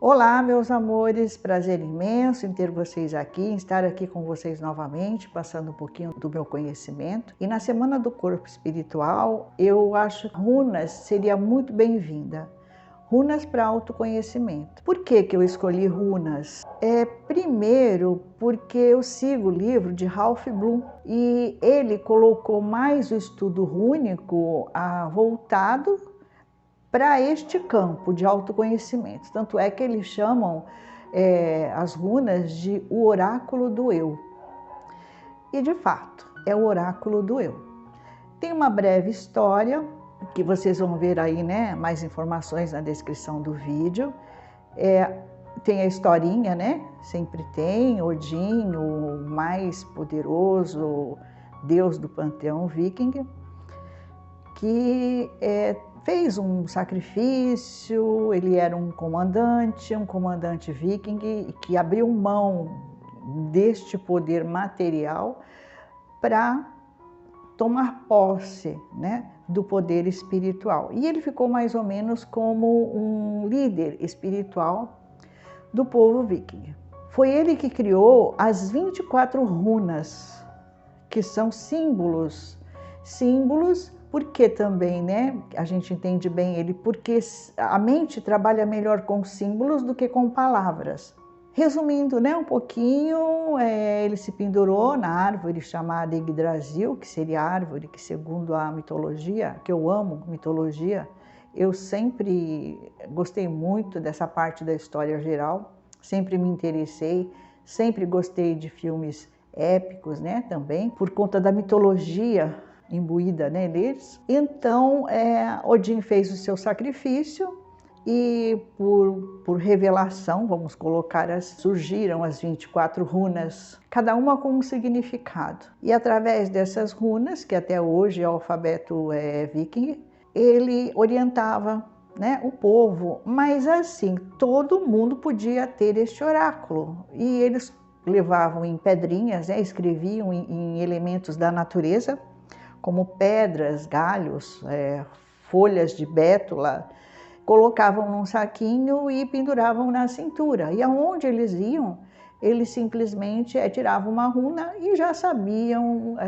Olá, meus amores, prazer imenso em ter vocês aqui, em estar aqui com vocês novamente, passando um pouquinho do meu conhecimento. E na Semana do Corpo Espiritual, eu acho que runas seria muito bem-vinda. Runas para autoconhecimento. Por que eu escolhi runas? Primeiro, porque eu sigo o livro de Ralph Bloom e ele colocou mais o estudo rúnico voltado para este campo de autoconhecimento. Tanto é que eles chamam as runas de o oráculo do eu. E de fato, é o oráculo do eu. Tem uma breve história, que vocês vão ver aí, né, mais informações na descrição do vídeo. Tem a historinha, né? Sempre tem, Odin, o mais poderoso deus do panteão viking, que fez um sacrifício. Ele era um comandante viking, que abriu mão deste poder material para tomar posse, né, do poder espiritual. E ele ficou mais ou menos como um líder espiritual do povo viking. Foi ele que criou as 24 runas, que são símbolos porque também, né, a gente entende bem ele, porque a mente trabalha melhor com símbolos do que com palavras. Resumindo, né, um pouquinho, ele se pendurou na árvore chamada Yggdrasil, que seria a árvore que, segundo a mitologia, que eu amo mitologia, eu sempre gostei muito dessa parte da história geral, sempre me interessei, sempre gostei de filmes épicos, né, também, por conta da mitologia imbuída, né, neles. Então, Odin fez o seu sacrifício e por revelação, vamos colocar, surgiram as 24 runas, cada uma com um significado. E através dessas runas, que até hoje é o alfabeto viking, ele orientava, né, o povo, mas assim, todo mundo podia ter este oráculo. E eles levavam em pedrinhas, né, escreviam em elementos da natureza, como pedras, galhos, folhas de bétula, colocavam num saquinho e penduravam na cintura. E aonde eles iam, eles simplesmente tiravam uma runa e já sabiam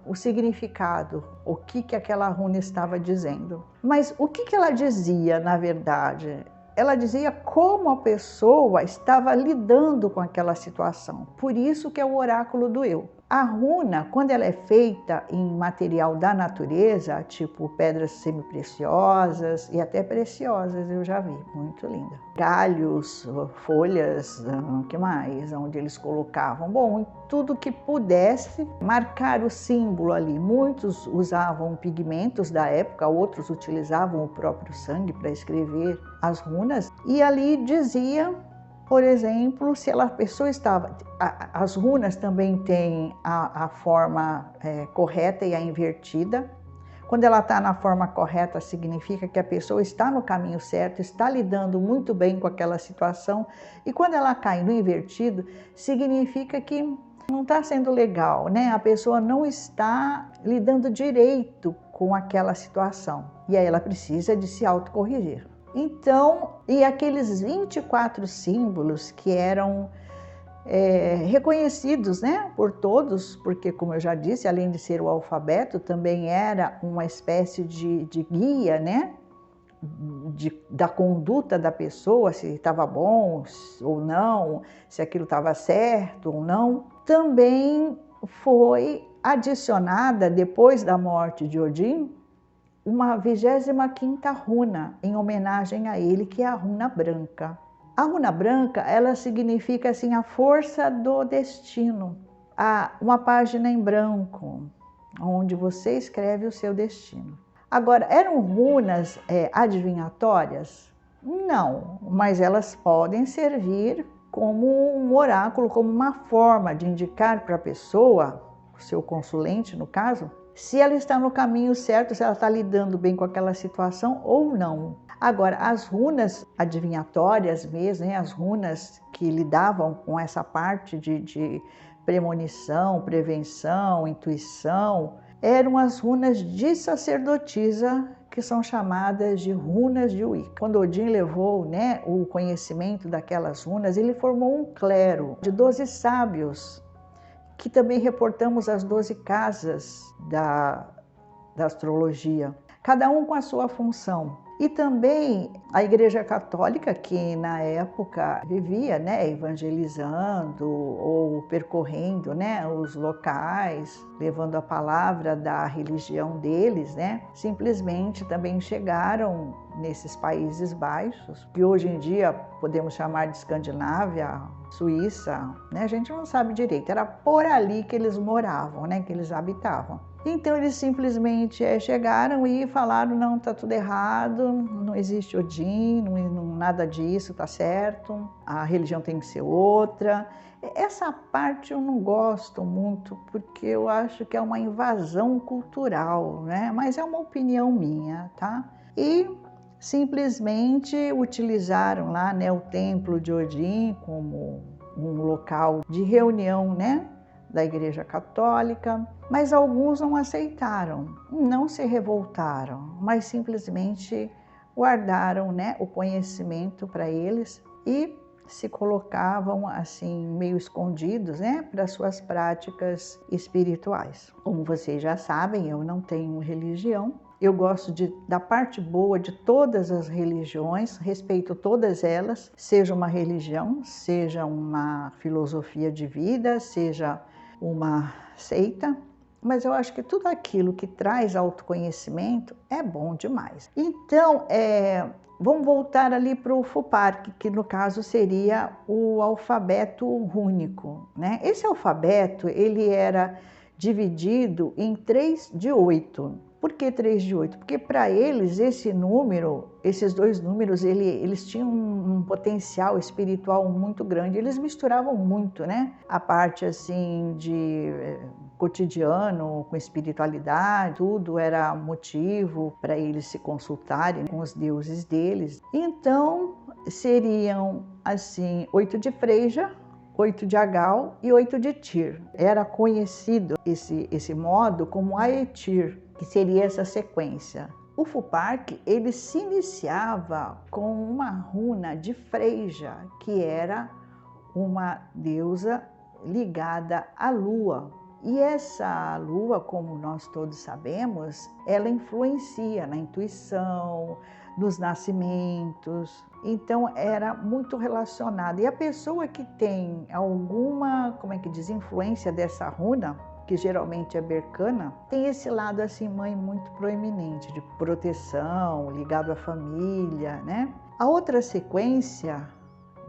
o significado, o que aquela runa estava dizendo. Mas o que ela dizia, na verdade? Ela dizia como a pessoa estava lidando com aquela situação. Por isso que é o oráculo do eu. A runa, quando ela é feita em material da natureza, tipo pedras semipreciosas e até preciosas, eu já vi, muito linda. Galhos, folhas, que mais? Onde eles colocavam, bom, tudo que pudesse marcar o símbolo ali. Muitos usavam pigmentos da época, outros utilizavam o próprio sangue para escrever as runas. E ali dizia, por exemplo, se a pessoa estava... As runas também têm a forma correta e a invertida. Quando ela está na forma correta, significa que a pessoa está no caminho certo, está lidando muito bem com aquela situação. E quando ela cai no invertido, significa que não está sendo legal, né? A pessoa não está lidando direito com aquela situação. E aí ela precisa de se autocorrigir. Então, e aqueles 24 símbolos que eram reconhecidos, né, por todos, porque, como eu já disse, além de ser o alfabeto, também era uma espécie de guia, né, da conduta da pessoa, se estava bom ou não, se aquilo estava certo ou não. Também foi adicionada, depois da morte de Odin, uma 25ª runa em homenagem a ele, que é a runa branca. A runa branca, ela significa assim a força do destino, uma página em branco, onde você escreve o seu destino. Agora, eram runas adivinhatórias? Não, mas elas podem servir como um oráculo, como uma forma de indicar para a pessoa, o seu consulente no caso, se ela está no caminho certo, se ela está lidando bem com aquela situação ou não. Agora, as runas adivinhatórias mesmo, né, as runas que lidavam com essa parte de premonição, prevenção, intuição, eram as runas de sacerdotisa que são chamadas de runas de Wicca. Quando Odin levou, né, o conhecimento daquelas runas, ele formou um clero de 12 sábios, que também reportamos as 12 casas da astrologia, cada um com a sua função. E também a Igreja Católica, que na época vivia, né, evangelizando ou percorrendo, né, os locais, levando a palavra da religião deles, né, simplesmente também chegaram nesses Países Baixos, que hoje em dia podemos chamar de Escandinávia, Suíça, né, a gente não sabe direito, era por ali que eles moravam, né, que eles habitavam. Então eles simplesmente chegaram e falaram, não, tá tudo errado, não existe Odin, nada disso tá certo, a religião tem que ser outra. Essa parte eu não gosto muito, porque eu acho que é uma invasão cultural, né? Mas é uma opinião minha, tá? E simplesmente utilizaram lá, né, o templo de Odin como um local de reunião, né, da Igreja Católica, mas alguns não aceitaram, não se revoltaram, mas simplesmente guardaram, né, o conhecimento para eles e se colocavam assim meio escondidos, né, para suas práticas espirituais. Como vocês já sabem, eu não tenho religião. Eu gosto da parte boa de todas as religiões, respeito todas elas, seja uma religião, seja uma filosofia de vida, seja uma seita, mas eu acho que tudo aquilo que traz autoconhecimento é bom demais. Então, vamos voltar ali para o Fupark, que no caso seria o alfabeto rúnico, né? Esse alfabeto, ele era dividido em 3 de 8. Por que 3 de 8? Porque para eles esse número, esses dois números, eles tinham um potencial espiritual muito grande. Eles misturavam muito, né? A parte assim de cotidiano com espiritualidade, tudo era motivo para eles se consultarem com os deuses deles. Então seriam assim 8 de Freja, 8 de Agal e 8 de Tyr. Era conhecido esse modo como Aetir, que seria essa sequência. O Fupark, ele se iniciava com uma runa de Freja, que era uma deusa ligada à lua. E essa lua, como nós todos sabemos, ela influencia na intuição, nos nascimentos. Então era muito relacionada. E a pessoa que tem alguma, influência dessa runa, que geralmente é Berkana, tem esse lado assim, mãe, muito proeminente, de proteção, ligado à família, né? A outra sequência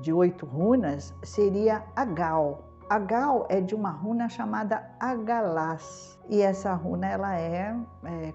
de 8 runas seria Agal. Agal é de uma runa chamada Agalás. E essa runa, ela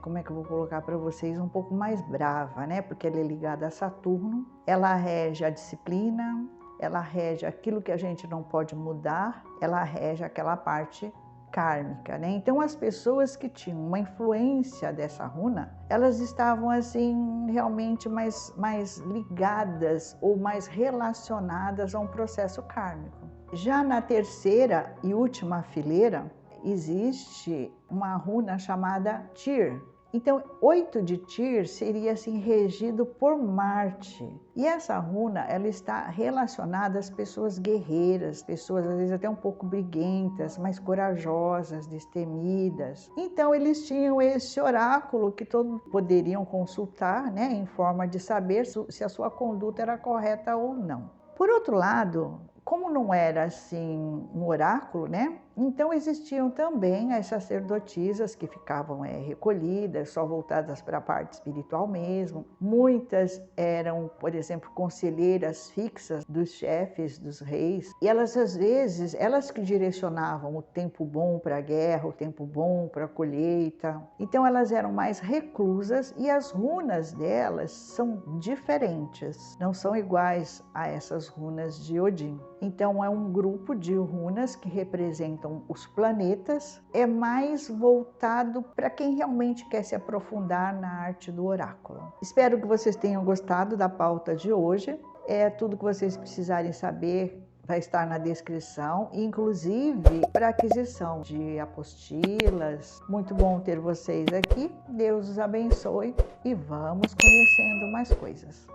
como é que eu vou colocar para vocês, um pouco mais brava, né? Porque ela é ligada a Saturno, ela rege a disciplina, ela rege aquilo que a gente não pode mudar, ela rege aquela parte kármica, né? Então as pessoas que tinham uma influência dessa runa, elas estavam assim realmente mais ligadas ou mais relacionadas a um processo kármico. Já na terceira e última fileira existe uma runa chamada Tyr. Então 8 de Tyr seria assim regido por Marte. E essa runa, ela está relacionada às pessoas guerreiras, pessoas às vezes até um pouco briguentas, mais corajosas, destemidas. Então eles tinham esse oráculo que todos poderiam consultar, né, em forma de saber se a sua conduta era correta ou não. Por outro lado, como não era assim um oráculo, né? Então existiam também as sacerdotisas que ficavam recolhidas, só voltadas para a parte espiritual mesmo. Muitas eram, por exemplo, conselheiras fixas dos chefes, dos reis. E elas, às vezes, elas que direcionavam o tempo bom para a guerra, o tempo bom para a colheita. Então elas eram mais reclusas e as runas delas são diferentes, não são iguais a essas runas de Odin. Então é um grupo de runas que representam os planetas, é mais voltado para quem realmente quer se aprofundar na arte do oráculo. Espero que vocês tenham gostado da pauta de hoje. É tudo que vocês precisarem saber vai estar na descrição, inclusive para aquisição de apostilas. Muito bom ter vocês aqui. Deus os abençoe e vamos conhecendo mais coisas.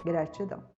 Gratidão.